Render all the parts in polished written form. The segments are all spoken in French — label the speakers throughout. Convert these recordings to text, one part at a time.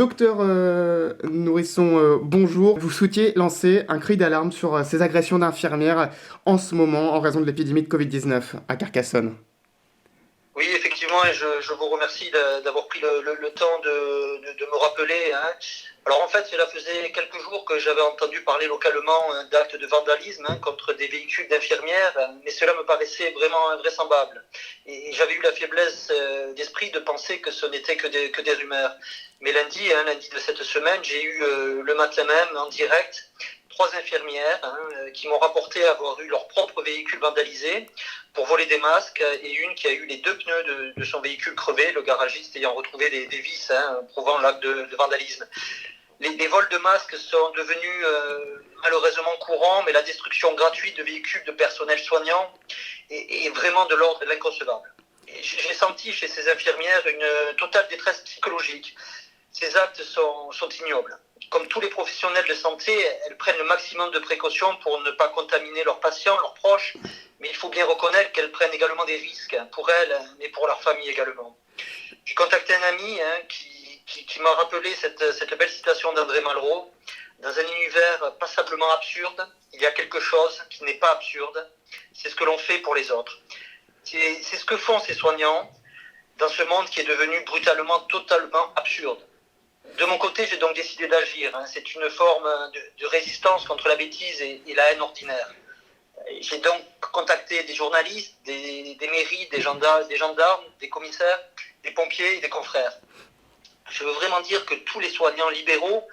Speaker 1: Docteur Nourrisson, bonjour. Vous souhaitiez lancer un cri d'alarme sur ces agressions d'infirmières en ce moment en raison de l'épidémie de Covid-19 à Carcassonne.
Speaker 2: Oui, effectivement, et je vous remercie d'avoir pris le temps de me rappeler. Hein. Alors en fait, cela faisait quelques jours que j'avais entendu parler localement d'actes de vandalisme contre des véhicules d'infirmières, mais cela me paraissait vraiment invraisemblable. Et j'avais eu la faiblesse d'esprit de penser que ce n'était que des rumeurs. Mais lundi de cette semaine, j'ai eu le matin même en direct 3 infirmières qui m'ont rapporté avoir eu leur propre véhicule vandalisé pour voler des masques et une qui a eu les 2 pneus de son véhicule crevés, le garagiste ayant retrouvé des vis prouvant l'acte de vandalisme. Les vols de masques sont devenus malheureusement courants, mais la destruction gratuite de véhicules de personnel soignant est vraiment de l'ordre de l'inconcevable. J'ai senti chez ces infirmières une totale détresse psychologique. Ces actes sont ignobles. Comme tous les professionnels de santé, elles prennent le maximum de précautions pour ne pas contaminer leurs patients, leurs proches, mais il faut bien reconnaître qu'elles prennent également des risques pour elles, mais pour leur famille également. J'ai contacté un ami qui m'a rappelé cette belle citation d'André Malraux. Dans un univers passablement absurde, il y a quelque chose qui n'est pas absurde, c'est ce que l'on fait pour les autres. C'est ce que font ces soignants dans ce monde qui est devenu brutalement, totalement absurde. De mon côté, j'ai donc décidé d'agir. C'est une forme de résistance contre la bêtise et la haine ordinaire. J'ai donc contacté des journalistes, des mairies, des gendarmes, des commissaires, des pompiers et des confrères. Je veux vraiment dire que tous les soignants libéraux,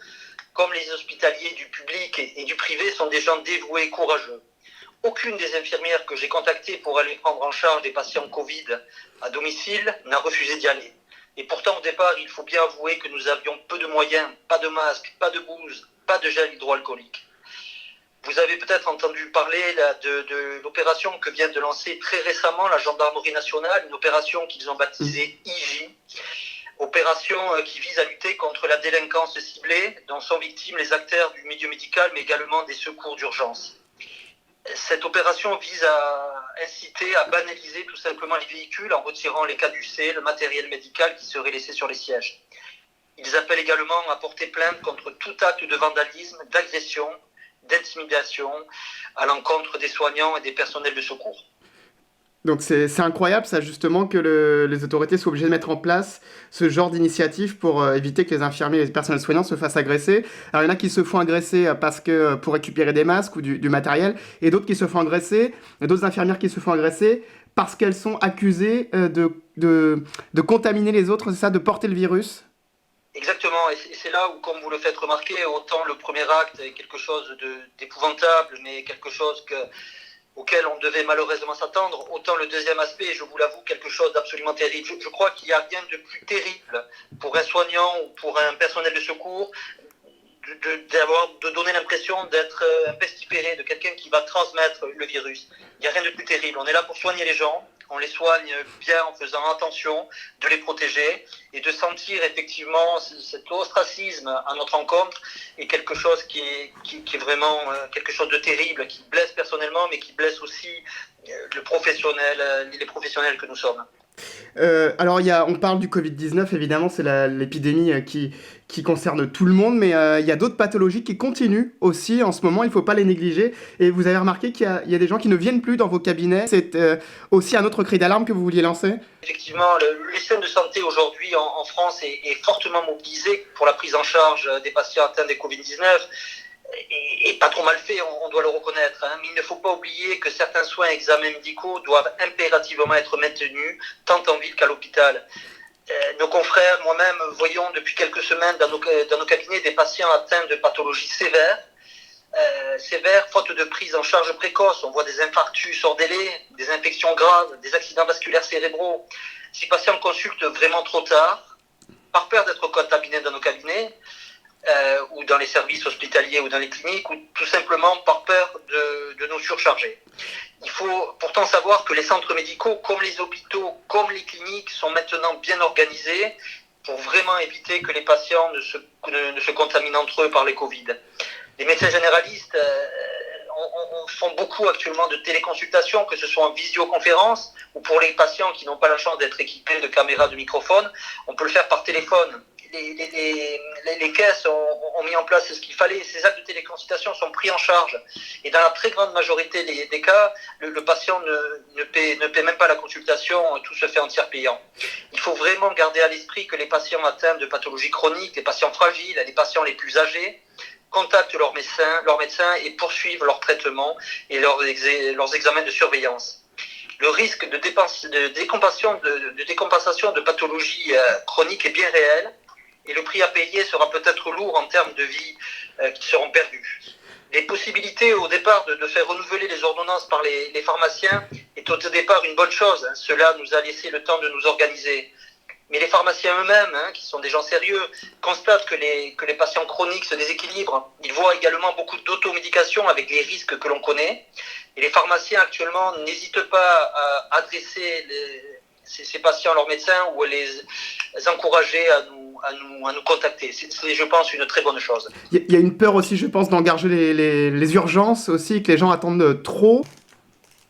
Speaker 2: comme les hospitaliers du public et du privé, sont des gens dévoués et courageux. Aucune des infirmières que j'ai contactées pour aller prendre en charge des patients Covid à domicile n'a refusé d'y aller. Et pourtant, au départ, il faut bien avouer que nous avions peu de moyens, pas de masques, pas de blouse, pas de gel hydroalcoolique. Vous avez peut-être entendu parler de l'opération que vient de lancer très récemment la Gendarmerie nationale, une opération qu'ils ont baptisée IJ, opération qui vise à lutter contre la délinquance ciblée, dont sont victimes les acteurs du milieu médical, mais également des secours d'urgence. Cette opération vise à inciter à banaliser tout simplement les véhicules en retirant les caducées, le matériel médical qui serait laissé sur les sièges. Ils appellent également à porter plainte contre tout acte de vandalisme, d'agression, d'intimidation à l'encontre des soignants et des personnels de secours.
Speaker 1: Donc c'est incroyable ça justement que les autorités soient obligées de mettre en place ce genre d'initiative pour éviter que les infirmiers et les personnels soignants se fassent agresser. Alors il y en a qui se font agresser parce que pour récupérer des masques ou du matériel, et d'autres qui se font agresser, d'autres infirmières qui se font agresser parce qu'elles sont accusées de contaminer les autres, c'est ça, de porter le virus.
Speaker 2: Exactement, et c'est là où, comme vous le faites remarquer, autant le premier acte est quelque chose d'épouvantable, mais quelque chose auquel on devait malheureusement s'attendre, autant le deuxième aspect, je vous l'avoue, quelque chose d'absolument terrible. Je crois qu'il n'y a rien de plus terrible pour un soignant ou pour un personnel de secours de donner l'impression d'être un pestiféré, de quelqu'un qui va transmettre le virus. Il n'y a rien de plus terrible. On est là pour soigner les gens, on les soigne bien en faisant attention, de les protéger et de sentir effectivement cet ostracisme à notre encontre est quelque chose qui est vraiment quelque chose de terrible, qui blesse personnellement, mais qui blesse aussi les professionnels que nous sommes.
Speaker 1: Alors, on parle du Covid-19, évidemment, c'est l'épidémie qui concerne tout le monde, mais il y a d'autres pathologies qui continuent aussi en ce moment, il ne faut pas les négliger. Et vous avez remarqué qu'il y a des gens qui ne viennent plus dans vos cabinets. C'est aussi un autre cri d'alarme que vous vouliez lancer?
Speaker 2: Effectivement, le système de santé aujourd'hui en France est fortement mobilisé pour la prise en charge des patients atteints de Covid-19. Et pas trop mal fait, on doit le reconnaître. Mais il ne faut pas oublier que certains soins et examens médicaux doivent impérativement être maintenus, tant en ville qu'à l'hôpital. Nos confrères, moi-même, voyons depuis quelques semaines dans nos cabinets des patients atteints de pathologies sévères, faute de prise en charge précoce. On voit des infarctus hors délai, des infections graves, des accidents vasculaires cérébraux. Ces patients consultent vraiment trop tard, par peur d'être contaminés dans nos cabinets, ou dans les services hospitaliers ou dans les cliniques, ou tout simplement par peur de nous surcharger. Il faut pourtant savoir que les centres médicaux, comme les hôpitaux, comme les cliniques, sont maintenant bien organisés pour vraiment éviter que les patients ne se contaminent entre eux par les Covid. Les médecins généralistes font beaucoup actuellement de téléconsultations, que ce soit en visioconférence ou pour les patients qui n'ont pas la chance d'être équipés de caméras, de microphones, on peut le faire par téléphone. les caisses ont mis en place ce qu'il fallait. Ces actes de téléconsultation sont pris en charge. Et dans la très grande majorité des cas, le patient ne paie même pas la consultation, tout se fait en tiers payant. Il faut vraiment garder à l'esprit que les patients atteints de pathologies chroniques, les patients fragiles, les patients les plus âgés, contactent leur médecin et poursuivent leur traitement et leurs examens de surveillance. Le risque de décompensation de pathologies chroniques est bien réel et le prix à payer sera peut-être lourd en termes de vie qui seront perdus. Les possibilités au départ de faire renouveler les ordonnances par les pharmaciens est au départ une bonne chose. Cela nous a laissé le temps de nous organiser. Mais les pharmaciens eux-mêmes, qui sont des gens sérieux, constatent que les patients chroniques se déséquilibrent. Ils voient également beaucoup d'automédication avec les risques que l'on connaît. Et les pharmaciens actuellement n'hésitent pas à adresser ces patients à leurs médecins ou à les encourager à nous contacter. C'est, je pense, une très bonne chose.
Speaker 1: Il y a une peur aussi, je pense, d'engager les urgences aussi, que les gens attendent trop.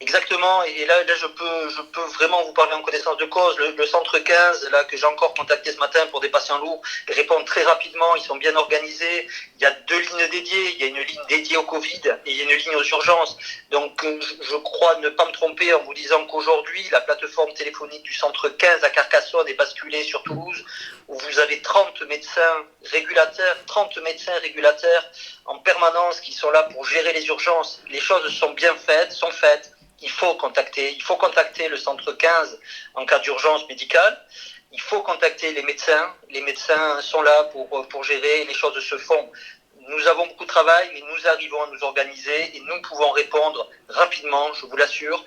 Speaker 2: Exactement, et là je peux vraiment vous parler en connaissance de cause. Le centre 15, là, que j'ai encore contacté ce matin pour des patients lourds, répond très rapidement, ils sont bien organisés. Il y a 2 lignes dédiées, il y a une ligne dédiée au Covid et il y a une ligne aux urgences. Donc je crois ne pas me tromper en vous disant qu'aujourd'hui, la plateforme téléphonique du centre 15 à Carcassonne est basculée sur Toulouse, où vous avez 30 médecins régulateurs en permanence qui sont là pour gérer les urgences. Les choses sont bien faites, sont faites. Il faut contacter le centre 15 en cas d'urgence médicale. Il faut contacter les médecins. Les médecins sont là pour gérer. Les choses se font. Nous avons beaucoup de travail, mais nous arrivons à nous organiser et nous pouvons répondre rapidement, je vous l'assure,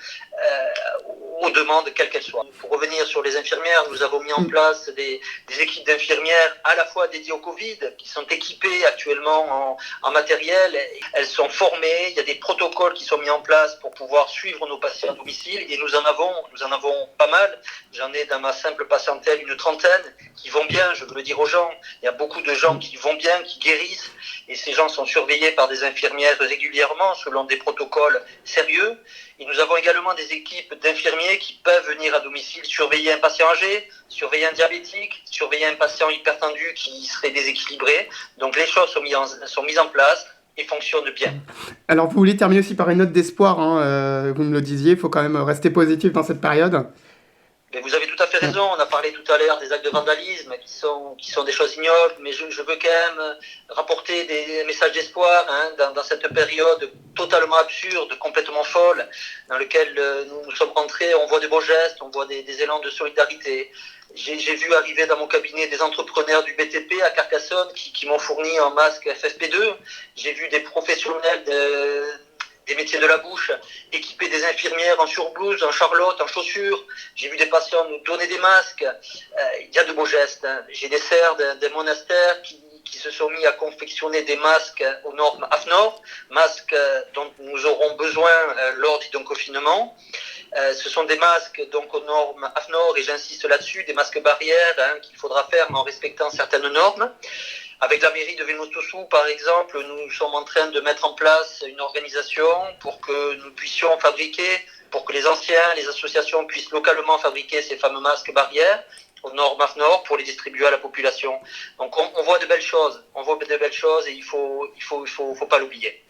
Speaker 2: aux demandes, quelles qu'elles soient. Pour revenir sur les infirmières, nous avons mis en place des équipes d'infirmières à la fois dédiées au Covid, qui sont équipées actuellement en matériel. Elles sont formées, il y a des protocoles qui sont mis en place pour pouvoir suivre nos patients à domicile et nous en avons pas mal. J'en ai dans ma simple patientèle une trentaine qui vont bien, je veux le dire aux gens. Il y a beaucoup de gens qui vont bien, qui guérissent. Et ces gens sont surveillés par des infirmières régulièrement selon des protocoles sérieux. Et nous avons également des équipes d'infirmiers qui peuvent venir à domicile surveiller un patient âgé, surveiller un diabétique, surveiller un patient hypertendu qui serait déséquilibré. Donc les choses sont mises en place et fonctionnent bien.
Speaker 1: Alors vous voulez terminer aussi par une note d'espoir, vous me le disiez, il faut quand même rester positif dans cette période.
Speaker 2: Mais vous avez tout à fait raison, on a parlé tout à l'heure des actes de vandalisme qui sont des choses ignobles, mais je veux quand même rapporter des messages d'espoir dans cette période totalement absurde, complètement folle, dans laquelle nous sommes rentrés. On voit des beaux gestes, on voit des élans de solidarité. J'ai vu arriver dans mon cabinet des entrepreneurs du BTP à Carcassonne qui m'ont fourni un masque FFP2. J'ai vu des professionnels des métiers de la bouche, équipés des infirmières en surblouse, en charlotte, en chaussures. J'ai vu des patients nous donner des masques. Il y a de beaux gestes. J'ai des serfs des monastères qui se sont mis à confectionner des masques aux normes AFNOR, masques dont nous aurons besoin lors du confinement. Ce sont des masques donc aux normes AFNOR, et j'insiste là-dessus, des masques barrières qu'il faudra faire en respectant certaines normes. Avec la mairie de Villeneuve-Tossou, par exemple, nous sommes en train de mettre en place une organisation pour que nous puissions fabriquer, pour que les anciens, les associations puissent localement fabriquer ces fameux masques barrières aux normes AFNOR pour les distribuer à la population. Donc on voit de belles choses, et il faut pas l'oublier.